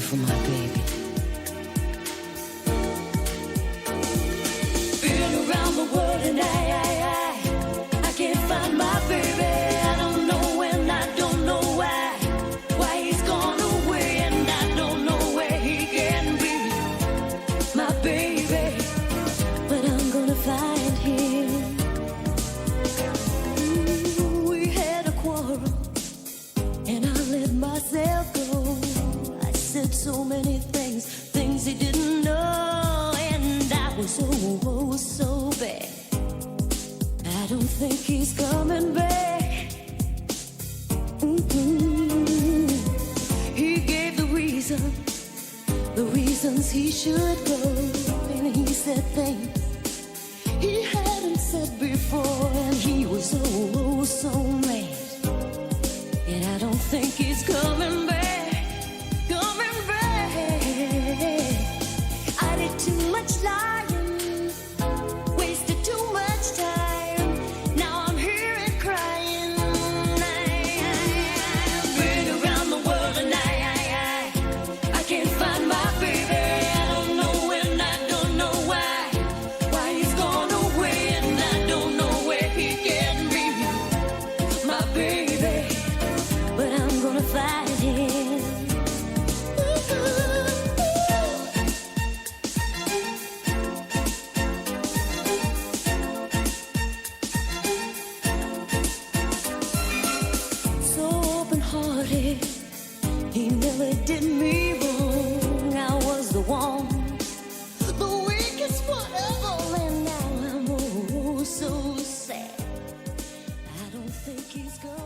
for my baby. Been around the world and I can't find my baby. I don't know when, I don't know why he's gone away, and I don't know where he can be, my baby. But I'm gonna find him. We had a quarrel and I let myself go. I said so many things he didn't know, and I was oh so bad. I don't think he's coming back. He gave the reasons he should go, and he said things he hadn't said before, and he was oh so mad. And I don't think he's coming back, coming back. I did too much lying, wasted too much time. Now I'm here and crying. I've been around the world and I can't find my baby. I don't know when, I don't know why he's gone away, and I don't know where he can be, my baby. But I'm gonna find him. So open-hearted, he never did me wrong. I was the one, the weakest one of all, and now I'm oh so sad. I don't think he's gone.